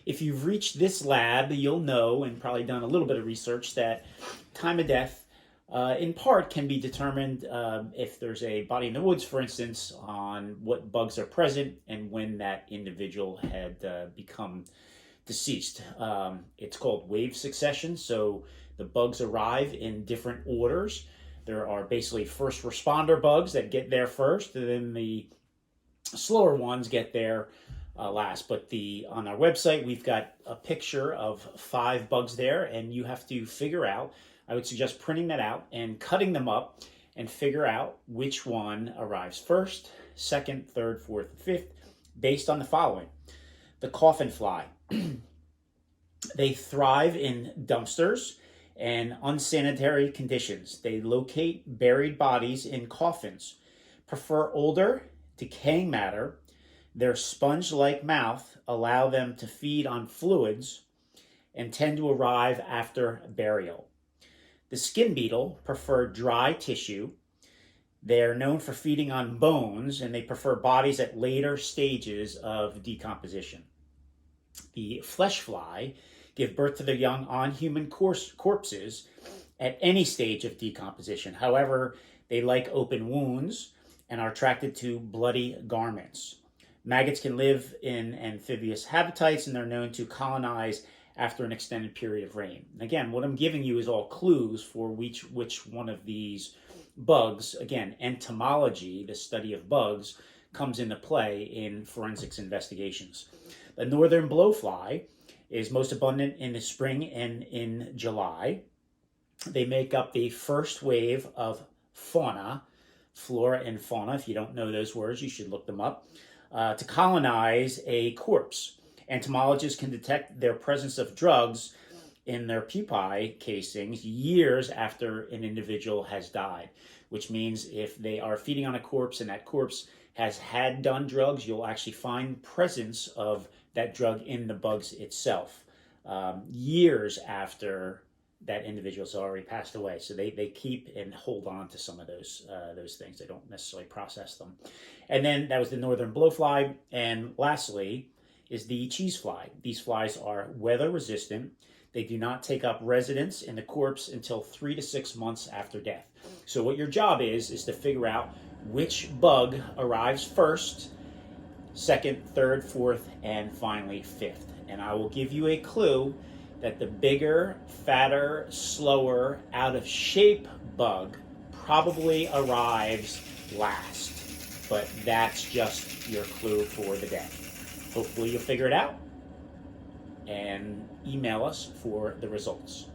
If you've reached this lab, you'll know, and probably done a little bit of research, that time of death in part can be determined if there's a body in the woods, for instance, on what bugs are present and when that individual had become deceased. It's called wave succession, so the bugs arrive in different orders. There are basically first responder bugs that get there first, and then the slower ones get there last. But on our website, we've got a picture of 5 bugs there, and you have to figure out. I would suggest printing that out and cutting them up and figure out which one arrives first, second, third, fourth, and fifth, based on the following. The Coffin Fly. They thrive in dumpsters and unsanitary conditions. They locate buried bodies in coffins, prefer older, decaying matter. Their sponge-like mouth allow them to feed on fluids and tend to arrive after burial. The skin beetle prefer dry tissue. They're known for feeding on bones, and they prefer bodies at later stages of decomposition. The flesh fly give birth to their young on human corpses at any stage of decomposition. However, they like open wounds and are attracted to bloody garments. Maggots can live in amphibious habitats, and they're known to colonize after an extended period of rain. Again, what I'm giving you is all clues for which one of these bugs, again, entomology, the study of bugs, comes into play in forensics investigations. The northern blowfly is most abundant in the spring and in July. They make up the first wave of flora and fauna. If you don't know those words, you should look them up. To colonize a corpse. Entomologists can detect their presence of drugs in their pupae casings years after an individual has died, which means if they are feeding on a corpse and that corpse has done drugs, you'll actually find presence of that drug in the bugs itself years after that individual's already passed away. So they keep and hold on to some of those things. They don't necessarily process them. And then that was the northern blowfly. And lastly is the cheesefly. These flies are weather resistant. They do not take up residence in the corpse until 3 to 6 months after death. So what your job is to figure out which bug arrives first, second, third, fourth, and finally fifth. And I will give you a clue that the bigger, fatter, slower, out of shape bug probably arrives last. But that's just your clue for the day. Hopefully you'll figure it out and email us for the results.